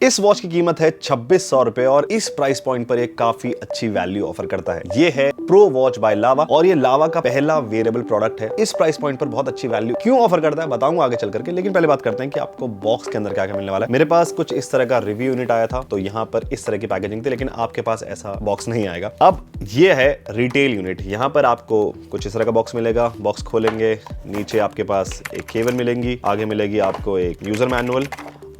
इस वॉच की कीमत है 2600 रुपए और इस प्राइस पॉइंट पर ये काफी अच्छी वैल्यू ऑफर करता है। ये है प्रो वॉच बाय लावा और ये लावा का पहला वेयरेबल प्रोडक्ट है। इस प्राइस पॉइंट पर बहुत अच्छी वैल्यू क्यों ऑफर करता है बताऊंगा आगे चल करके, लेकिन पहले बात करते हैं कि आपको बॉक्स के अंदर क्या क्या मिलने वाला है। मेरे पास कुछ इस तरह का रिव्यू यूनिट आया था, तो यहाँ पर इस तरह की पैकेजिंग थी, लेकिन आपके पास ऐसा बॉक्स नहीं आएगा। अब ये है रिटेल यूनिट। यहाँ पर आपको कुछ इस तरह का बॉक्स मिलेगा। बॉक्स खोलेंगे, नीचे आपके पास एक केबल मिलेंगी, आगे मिलेगी आपको एक यूजर मैनुअल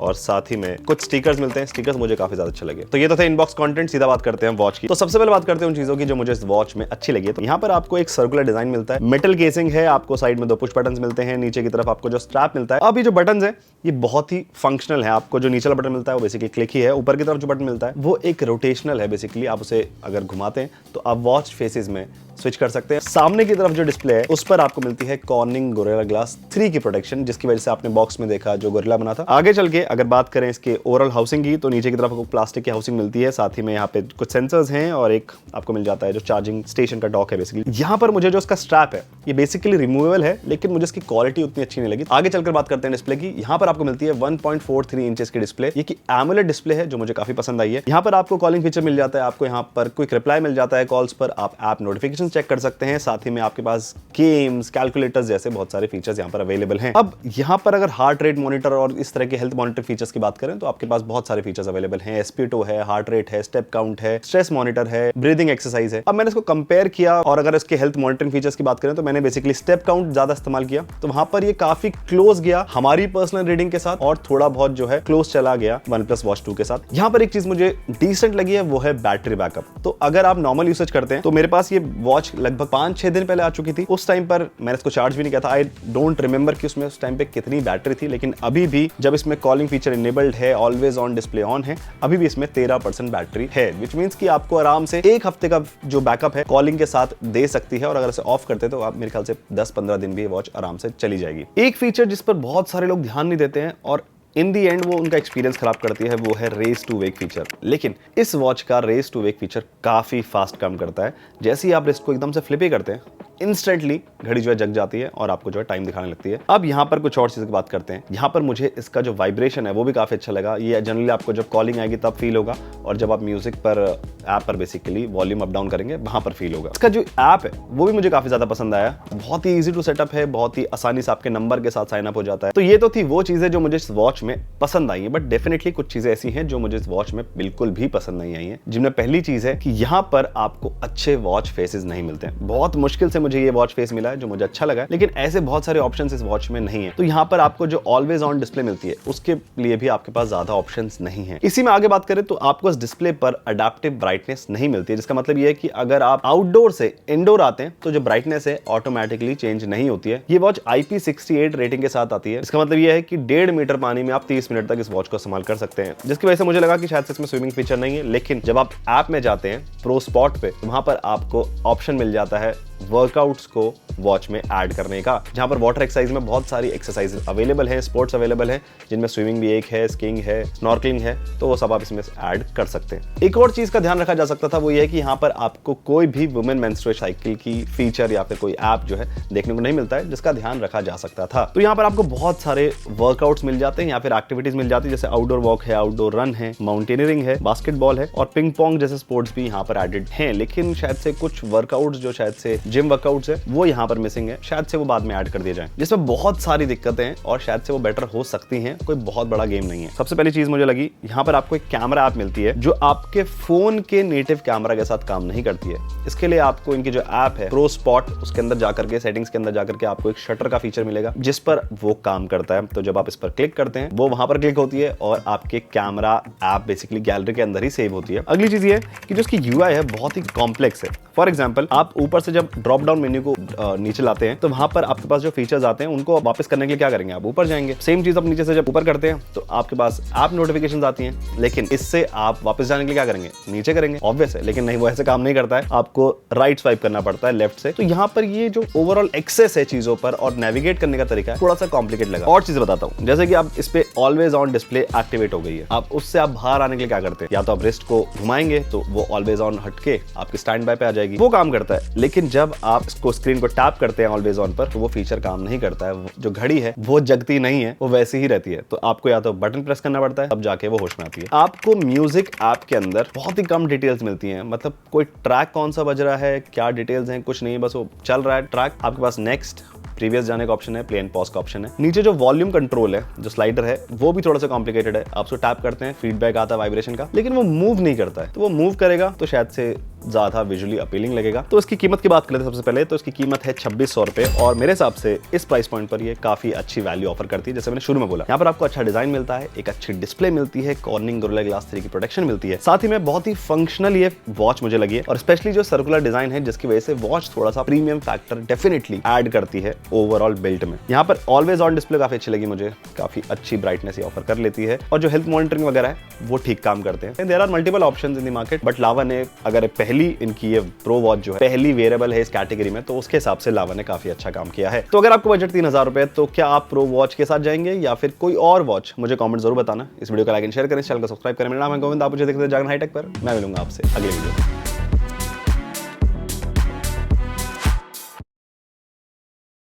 और साथ ही में कुछ स्टिकर्स मिलते हैं। स्टिकर्स मुझे काफी ज्यादा अच्छे लगे। तो ये तो थे इनबॉक्स कंटेंट। सीधा बात करते हैं वॉच की। तो सबसे पहले बात करते हैं उन चीजों की जो मुझे इस वॉच में अच्छी लगी है। तो यहाँ पर आपको एक सर्कुलर डिजाइन मिलता है, मेटल केसिंग है, आपको साइड में 2 पुश बटन्स मिलते हैं, नीचे की तरफ आपको जो स्ट्रैप मिलता है। अब ये जो बटन्स है ये बहुत ही फंक्शनल है। आपको जो नीचे वाला बटन मिलता है वो बेसिकली क्लिक ही है। ऊपर की तरफ जो बटन मिलता है वो एक रोटेशनल है। बेसिकली आप उसे अगर घुमाते हैं तो आप वॉच फेसेस में स्विच कर सकते हैं। सामने की तरफ जो डिस्प्ले है उस पर आपको मिलती है कॉर्निंग गोरिल्ला ग्लास 3 की प्रोटेक्शन, जिसकी वजह से आपने बॉक्स में देखा जो गोरिल्ला बना था। आगे चल के अगर बात करें इसके ओवरऑल हाउसिंग की, तो नीचे की तरफ आपको प्लास्टिक की हाउसिंग मिलती है। साथ ही में यहाँ पे कुछ सेंसर्स हैं और एक आपको मिल जाता है जो चार्जिंग स्टेशन का डॉक है। बेसिकली यहाँ पर मुझे जो इसका स्ट्रैप है ये बेसिकली रिमूवेबल है, लेकिन मुझे इसकी क्वालिटी उतनी अच्छी नहीं लगी। आगे चलकर बात करते हैं डिस्प्ले की। यहाँ पर आपको मिलती है 1.43 इंचेस की डिस्प्ले। ये एमोलेड डिस्प्ले है जो मुझे काफी पसंद आई है। यहाँ पर आपको कॉलिंग फीचर मिल जाता है, आपको यहाँ पर क्विक रिप्लाई मिल जाता है कॉल्स पर, आप ऐप नोटिफिकेशन चेक कर सकते हैं। साथ ही में आपके पास गेम्स, कैलकुलेटर्स जैसे बहुत सारे फीचर्स यहाँ पर अवेलेबल हैं। अब यहाँ पर अगर हार्ट रेट मॉनिटर और इस तरह के हेल्थ मॉनिटर फीचर्स की बात करें तो आपके पास बहुत सारे फीचर्स अवेलेबल हैं। एसपीटो है, हार्ट रेट है, स्टेप काउंट है, स्ट्रेस मॉनिटर है, ब्रीदिंग एक्सरसाइज है। अब मैंने इसको कंपेयर किया और अगर इसके हेल्थ मॉनिटरिंग फीचर्स की बात करें तो मैंने बेसिकली स्टेप काउंट ज्यादा इस्तेमाल किया, तो वहां पर ये काफी क्लोज गया हमारी पर्सनल रीडिंग के साथ और थोड़ा बहुत जो है क्लोज चला गया OnePlus Watch 2 के साथ। यहाँ पर एक चीज मुझे डिसेंट लगी है, वो है बैटरी बैकअप। तो अगर आप नॉर्मल यूसेज करते हैं तो मेरे पास ये वॉच लगभग 5-6 दिन पहले आ चुकी थी। उस टाइम पर मैंने इसको चार्ज भी नहीं किया था। आई डोंट रिमेंबर कि उसमें उस टाइम पे कितनी बैटरी थी, लेकिन अभी भी जब इसमें कॉलिंग फीचर इनेबल्ड है, ऑलवेज ऑन डिस्प्ले ऑन है, अभी भी इसमें 13% बैटरी है, विच मींस कि आपको आराम से 1 हफ्ते का जो बैकअप है कॉलिंग के साथ दे सकती है। और अगर इसे ऑफ करते तो आप मेरे ख्याल से 10-15 दिन भी ये वॉच आराम से चली जाएगी। एक फीचर जिस पर बहुत सारे लोग ध्यान नहीं देते हैं और इन दी एंड वो उनका एक्सपीरियंस खराब करती है, वो है रेस टू वेक फीचर। लेकिन इस वॉच का रेस टू वेक फीचर काफी फास्ट काम करता है। जैसे ही आप रिस्ट को एकदम से फ्लिप ही करते हैं, इंस्टेंटली घड़ी जो है जग जाती है और आपको जो है टाइम दिखाने लगती है। अब यहाँ पर कुछ और चीज़ की बात करते हैं। यहाँ पर मुझे इसका जो वाइब्रेशन है वो भी काफी अच्छा लगा। ये जनरली आपको जब कॉलिंग आएगी तब फील होगा और जब आप म्यूजिक पर ऐप पर बेसिकली वॉल्यूम अप डाउन करेंगे वहां पर फील होगा। इसका जो ऐप है वो भी मुझे काफी ज्यादा पसंद आया। बहुत ही ईजी टू सेटअप है, बहुत ही आसानी से आपके नंबर के साथ साइन अप हो जाता है। तो ये तो थी वो चीजें जो मुझे इस वॉच में पसंद आई है, बट डेफिनेटली कुछ चीजें ऐसी हैं जो मुझे इस वॉच में बिल्कुल भी पसंद नहीं आई है। जिनमें पहली चीज है कि यहाँ पर आपको अच्छे वॉच फेसेस नहीं मिलते हैं। बहुत मुश्किल से मुझे ये वॉच फेस मिला है जो मुझे अच्छा लगा है, लेकिन ऐसे बहुत सारे ऑप्शंस इस वॉच में नहीं है। तो यहाँ पर आपको जो ऑलवेज ऑन डिस्प्ले मिलती है उसके लिए भी आपके पास ज्यादा ऑप्शंस नहीं है। इसी में आगे बात करें तो आपको इस डिस्प्ले पर अडैप्टिव ब्राइटनेस नहीं मिलती है, जिसका मतलब ये है कि अगर आप आउटडोर से इंडोर आते हैं तो जो ब्राइटनेस है ऑटोमेटिकली चेंज नहीं होती है। ये वॉच IP68 रेटिंग के साथ आती है। इसका मतलब ये है कि 1.5 मीटर पानी में आप 30 मिनट तक इस वॉच को इस्तेमाल कर सकते हैं, जिसकी वजह से मुझे लगा कि शायद से इसमें स्विमिंग फीचर नहीं है। लेकिन जब आप ऐप में जाते हैं प्रो स्पॉट पे, तो वहां पर आपको ऑप्शन मिल जाता है वर्कआउट्स को वॉच में ऐड करने का, जहां पर वाटर एक्सरसाइज में बहुत सारी एक्सरसाइज अवेलेबल है, स्पोर्ट्स अवेलेबल है, जिनमें स्विमिंग भी एक है, स्कीइंग है, स्नॉर्कलिंग है, तो वो सब आप इसमें ऐड कर सकते हैं। एक और चीज का ध्यान रखा जा सकता था, वो ये है कि यहाँ पर आपको कोई भी वुमेन मेंस्ट्रुएशन साइकिल की फीचर या फिर कोई ऐप जो है देखने को नहीं मिलता है, जिसका ध्यान रखा जा सकता था। तो यहाँ पर आपको बहुत सारे वर्कआउट्स मिल जाते हैं या फिर एक्टिविटीज मिल जाती है, जैसे आउटडोर वॉक है, आउटडोर रन है, माउंटेनियरिंग है, बास्केटबॉल है और पिंग पोंग जैसे स्पोर्ट्स भी यहाँ पर एडेड हैं। लेकिन शायद से कुछ वर्कआउट्स जो शायद से जिम वर्कआउट्स है वो यहाँ पर मिसिंग है, शायद से वो बाद में ऐड कर दिए जाएं, जिसमें बहुत सारी दिक्कतें हैं और शायद से वो बेटर हो सकती हैं। कोई बहुत बड़ा गेम नहीं है। सबसे पहली चीज मुझे लगी, यहाँ पर आपको एक कैमरा ऐप मिलती है जो आपके फोन के नेटिव कैमरा के साथ काम नहीं करती है। इसके लिए आपको इनकी जो ऐप है प्रो स्पॉट, उसके अंदर जाकर के सेटिंग्स के अंदर जाकर के आपको एक शटर का फीचर मिलेगा जिस पर वो काम करता है। तो जब आप इस पर क्लिक करते हैं वो वहां पर क्लिक होती है और आपके कैमरा ऐप बेसिकली गैलरी के अंदर ही सेव होती है। अगली चीज ये है कि जो इसकी UI है बहुत ही कॉम्प्लेक्स है। फॉर एग्जाम्पल, आप ऊपर से जब ड्रॉप डाउन मेन्यू को नीचे लाते हैं तो वहां पर आपके पास जो फीचर्स आते हैं उनको वापस करने के लिए क्या करेंगे, आप ऊपर जाएंगे। सेम चीज आप नीचे से जब ऊपर करते हैं तो आपके पास ऐप नोटिफिकेशंस आती हैं, लेकिन इससे आप वापस जाने के लिए क्या करेंगे, नीचे करेंगे, ऑब्वियस है। लेकिन नहीं, वो ऐसे काम नहीं करता है, आपको राइट स्वाइप करना पड़ता है लेफ्ट से। तो यहाँ पर ये जो ओवरऑल एक्सेस है चीजों पर और नेविगेट करने का तरीका है थोड़ा सा कॉम्प्लिकेट लगा। और चीज बताता हूँ, जैसे कि आप इस पे ऑलवेज ऑन डिस्प्ले एक्टिवेट हो गई है, आप उससे आप बाहर आने के लिए क्या करते हैं, या तो आप रिस्ट को घुमाएंगे तो वो ऑलवेज ऑन हटके आपके स्टैंड बाय पे आ जाएगी, वो काम करता है। लेकिन जब आप इसको स्क्रीन को टैप करते हैं ऑलवेज ऑन पर, तो वो फीचर काम नहीं करता है। जो घड़ी है वो जगती नहीं है, वो वैसी ही रहती है। तो आपको या तो बटन प्रेस करना पड़ता है, तब जाके वो होश में आती है। आपको म्यूजिक ऐप के अंदर बहुत ही कम डिटेल्स मिलती हैं, मतलब कोई ट्रैक कौन सा बज रहा है, क्या डिटेल्स हैं, कुछ नहीं, बस वो चल रहा है ट्रैक। आपके पास नेक्स्ट, प्रीवियस जाने का ऑप्शन है, प्ले एंड पॉज का ऑप्शन है। नीचे जो वॉल्यूम कंट्रोल है, जो स्लाइडर है, वो भी थोड़ा सा कॉम्प्लिकेटेड है। आप उसको टैप करते हैं, फीडबैक आता है वाइब्रेशन का, लेकिन वो मूव नहीं करता है। तो वो मूव करेगा तो शायद से ज्यादा विजुअली अपीलिंग लगेगा। तो इसकी कीमत की बात करें सबसे पहले, तो इसकी कीमत है 2600 रुपए, और मेरे हिसाब से इस प्राइस पॉइंट पर ये काफी अच्छी वैल्यू ऑफर करती है। जैसे मैंने शुरू में बोला, यहाँ पर आपको अच्छा डिजाइन मिलता है, एक अच्छी डिस्प्ले मिलती है, कॉर्निंग गोरिल्ला ग्लास 3 की प्रोटेक्शन मिलती है, साथ ही में बहुत ही फंक्शनल ये वॉच मुझे लगी है। और स्पेशली जो सर्कुलर डिजाइन है, जिसकी वजह से वॉच थोड़ा सा प्रीमियम फैक्टर डेफिनेटली ऐड करती है ओवरऑल बिल्ट में। यहाँ पर ऑलवेज ऑन डिस्प्ले काफी अच्छी लगी मुझे, काफी अच्छी ब्राइटनेस ये ऑफर कर लेती है, और जो हेल्थ मॉनिटरिंग वगैरह है वो ठीक काम करते हैं। There are multiple options in the market, but Lava ने, अगर पहली इनकी ये प्रो वॉच जो है पहली वेयरेबल है इस कैटेगरी में, तो उसके हिसाब से लावा ने काफी अच्छा काम किया है। तो अगर आपको बजट 3000 रुपए, तो क्या आप प्रो वॉच के साथ जाएंगे या फिर कोई और वॉच? मुझे कमेंट जरूर बताना। इस वीडियो को लाइक एंड शेयर करें, चैनल को सब्सक्राइब करें। मेरा नाम है गोविंद, आप मुझे देखते हैं जागरण हाईटेक पर। मैं मिलूंगा आपसे अगले वीडियो में।